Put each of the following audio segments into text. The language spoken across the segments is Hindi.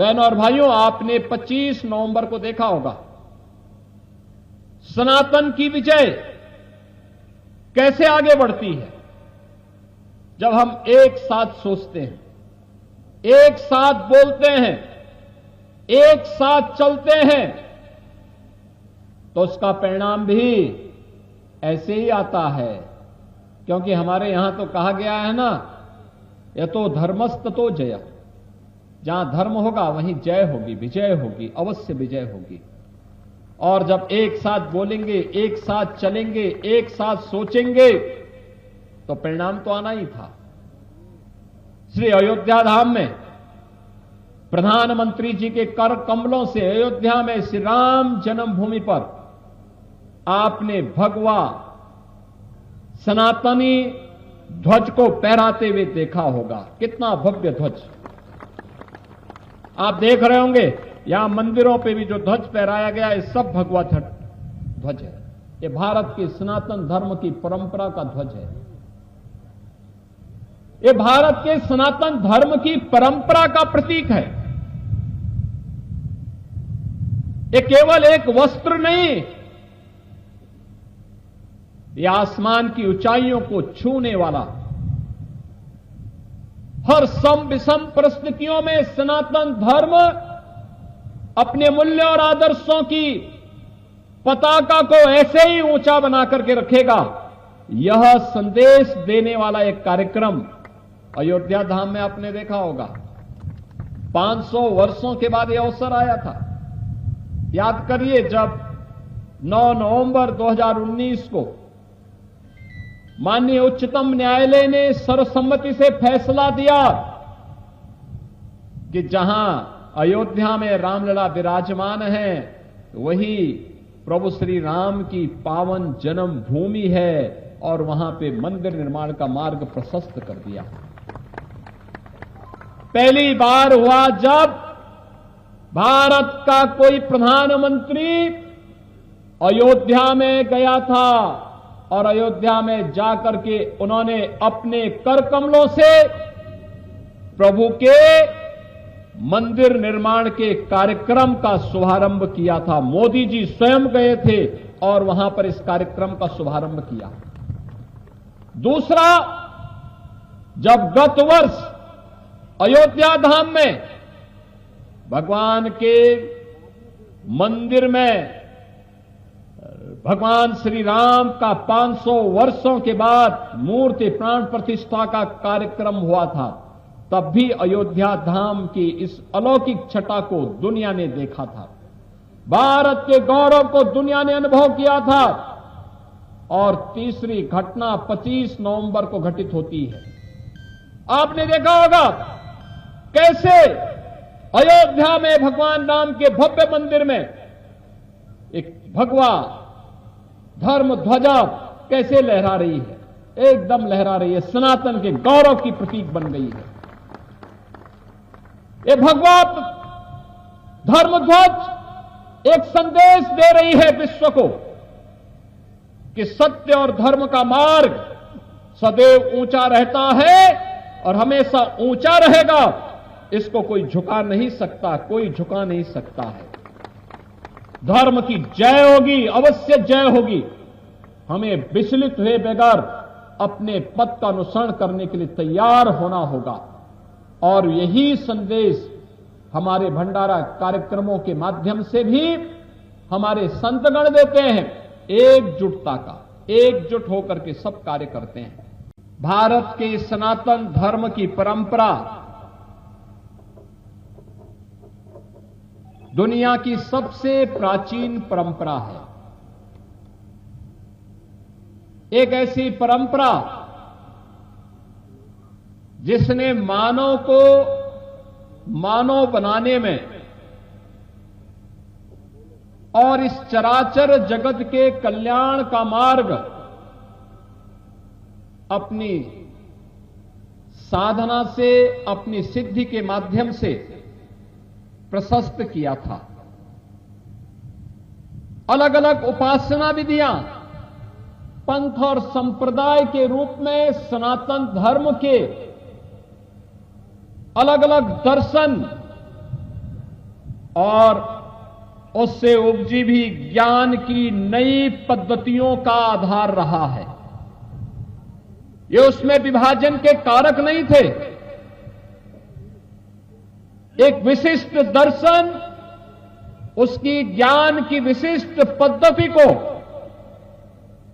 बहनों और भाइयों, आपने 25 नवंबर को देखा होगा सनातन की विजय कैसे आगे बढ़ती है। जब हम एक साथ सोचते हैं, एक साथ बोलते हैं, एक साथ चलते हैं, तो उसका परिणाम भी ऐसे ही आता है। क्योंकि हमारे यहां तो कहा गया है ना, यतो धर्मस्ततो जय। जहां धर्म होगा वहीं जय होगी, विजय होगी, अवश्य विजय होगी। और जब एक साथ बोलेंगे, एक साथ चलेंगे, एक साथ सोचेंगे, तो परिणाम तो आना ही था। श्री अयोध्या धाम में प्रधानमंत्री जी के कर कमलों से अयोध्या में श्री राम जन्मभूमि पर आपने भगवा सनातनी ध्वज को फहराते हुए देखा होगा। कितना भव्य ध्वज आप देख रहे होंगे। यहां मंदिरों पे भी जो ध्वज फहराया गया है, सब भगवा ध्वज है। ये भारत के सनातन धर्म की परंपरा का ध्वज है। ये भारत के सनातन धर्म की परंपरा का प्रतीक है। ये केवल एक वस्त्र नहीं, ये आसमान की ऊंचाइयों को छूने वाला, हर सम विषम परिस्थितियों में सनातन धर्म अपने मूल्यों और आदर्शों की पताका को ऐसे ही ऊंचा बना करके रखेगा। यह संदेश देने वाला एक कार्यक्रम अयोध्या धाम में आपने देखा होगा। 500 वर्षों के बाद यह अवसर आया था। याद करिए, जब 9 नवंबर 2019 को माननीय उच्चतम न्यायालय ने सर्वसम्मति से फैसला दिया कि जहां अयोध्या में रामलला विराजमान है, वही प्रभु श्री राम की पावन जन्म भूमि है, और वहां पे मंदिर निर्माण का मार्ग प्रशस्त कर दिया। पहली बार हुआ जब भारत का कोई प्रधानमंत्री अयोध्या में गया था, और अयोध्या में जाकर के उन्होंने अपने कर कमलों से प्रभु के मंदिर निर्माण के कार्यक्रम का शुभारंभ किया था। मोदी जी स्वयं गए थे और वहां पर इस कार्यक्रम का शुभारंभ किया। दूसरा, जब गत वर्ष अयोध्या धाम में भगवान के मंदिर में भगवान श्री राम का 500 वर्षों के बाद मूर्ति प्राण प्रतिष्ठा का कार्यक्रम हुआ था, तब भी अयोध्या धाम की इस अलौकिक छटा को दुनिया ने देखा था। भारत के गौरव को दुनिया ने अनुभव किया था। और तीसरी घटना 25 नवंबर को घटित होती है। आपने देखा होगा कैसे अयोध्या में भगवान राम के भव्य मंदिर में एक भगवा धर्म ध्वजा कैसे लहरा रही है, एकदम लहरा रही है, सनातन के गौरव की प्रतीक बन गई है। ये भगवा धर्म ध्वज एक संदेश दे रही है विश्व को कि सत्य और धर्म का मार्ग सदैव ऊंचा रहता है और हमेशा ऊंचा रहेगा। इसको कोई झुका नहीं सकता, कोई झुका नहीं सकता है। धर्म की जय होगी, अवश्य जय होगी। हमें विचलित हुए बगैर अपने पथ का अनुसरण करने के लिए तैयार होना होगा। और यही संदेश हमारे भंडारा कार्यक्रमों के माध्यम से भी हमारे संतगण देते हैं, एकजुटता का। एकजुट होकर के सब कार्य करते हैं। भारत के सनातन धर्म की परंपरा दुनिया की सबसे प्राचीन परंपरा है। एक ऐसी परंपरा जिसने मानव को मानव बनाने में और इस चराचर जगत के कल्याण का मार्ग अपनी साधना से, अपनी सिद्धि के माध्यम से प्रशस्त किया था। अलग अलग उपासना विधियां पंथ और संप्रदाय के रूप में सनातन धर्म के अलग अलग दर्शन और उससे उपजी भी ज्ञान की नई पद्धतियों का आधार रहा है। ये उसमें विभाजन के कारक नहीं थे। एक विशिष्ट दर्शन, उसकी ज्ञान की विशिष्ट पद्धति को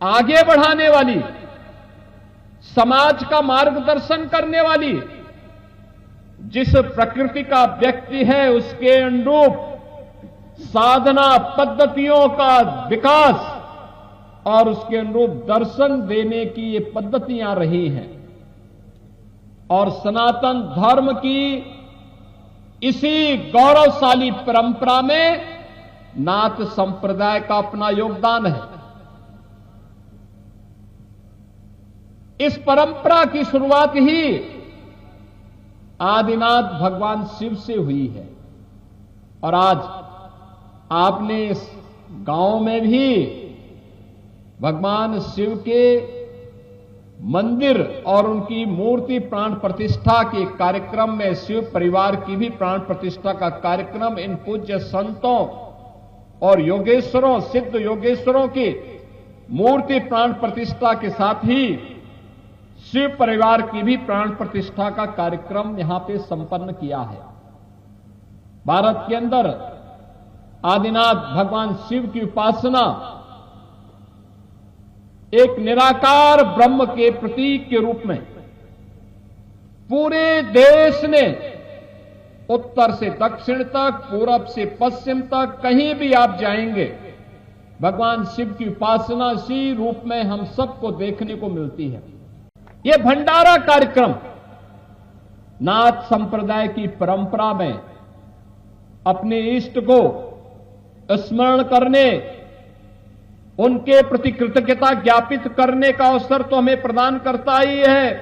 आगे बढ़ाने वाली, समाज का मार्गदर्शन करने वाली, जिस प्रकृति का व्यक्ति है उसके अनुरूप साधना पद्धतियों का विकास और उसके अनुरूप दर्शन देने की ये पद्धतियां रही हैं। और सनातन धर्म की इसी गौरवशाली परंपरा में नाथ संप्रदाय का अपना योगदान है। इस परंपरा की शुरुआत ही आदिनाथ भगवान शिव से हुई है। और आज आपने इस गांव में भी भगवान शिव के मंदिर और उनकी मूर्ति प्राण प्रतिष्ठा के कार्यक्रम में शिव परिवार की भी प्राण प्रतिष्ठा का कार्यक्रम इन पूज्य संतों और योगेश्वरों, सिद्ध योगेश्वरों की मूर्ति प्राण प्रतिष्ठा के साथ ही शिव परिवार की भी प्राण प्रतिष्ठा का कार्यक्रम यहां पे संपन्न किया है। भारत के अंदर आदिनाथ भगवान शिव की उपासना एक निराकार ब्रह्म के प्रतीक के रूप में पूरे देश ने उत्तर से दक्षिण तक, पूरब से पश्चिम तक कहीं भी आप जाएंगे, भगवान शिव की उपासना इसी रूप में हम सबको देखने को मिलती है। यह भंडारा कार्यक्रम नाथ संप्रदाय की परंपरा में अपने इष्ट को स्मरण करने, उनके प्रति कृतज्ञता ज्ञापित करने का अवसर तो हमें प्रदान करता ही है,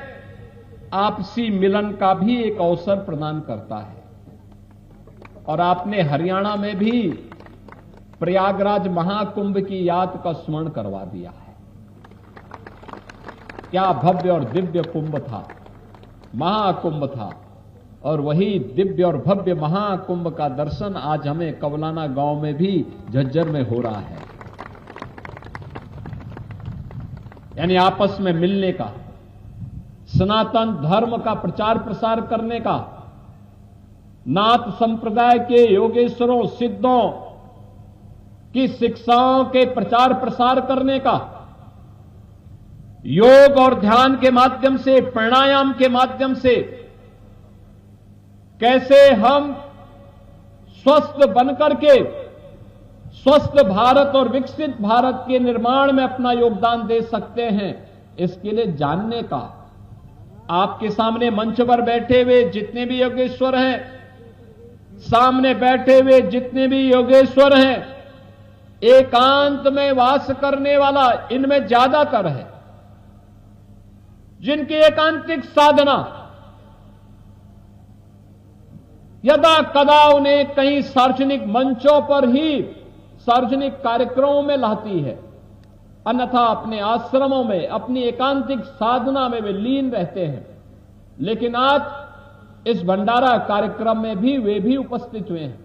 आपसी मिलन का भी एक अवसर प्रदान करता है। और आपने हरियाणा में भी प्रयागराज महाकुंभ की याद का स्मरण करवा दिया है। क्या भव्य और दिव्य कुंभ था, महाकुंभ था। और वही दिव्य और भव्य महाकुंभ का दर्शन आज हमें कवलाना गांव में भी झज्जर में हो रहा है। यानी आपस में मिलने का, सनातन धर्म का प्रचार प्रसार करने का, नाथ संप्रदाय के योगेश्वरों, सिद्धों की शिक्षाओं के प्रचार प्रसार करने का, योग और ध्यान के माध्यम से, प्राणायाम के माध्यम से कैसे हम स्वस्थ बनकर के स्वस्थ भारत और विकसित भारत के निर्माण में अपना योगदान दे सकते हैं, इसके लिए जानने का। आपके सामने मंच पर बैठे हुए जितने भी योगेश्वर हैं, सामने बैठे हुए जितने भी योगेश्वर हैं, एकांत में वास करने वाला इनमें ज्यादातर है, जिनकी एकांतिक साधना यदा कदा उन्हें कहीं सार्वजनिक मंचों पर ही सार्वजनिक कार्यक्रमों में लाती है, अन्यथा अपने आश्रमों में, अपनी एकांतिक साधना में वे लीन रहते हैं। लेकिन आज इस भंडारा कार्यक्रम में भी वे भी उपस्थित हुए हैं।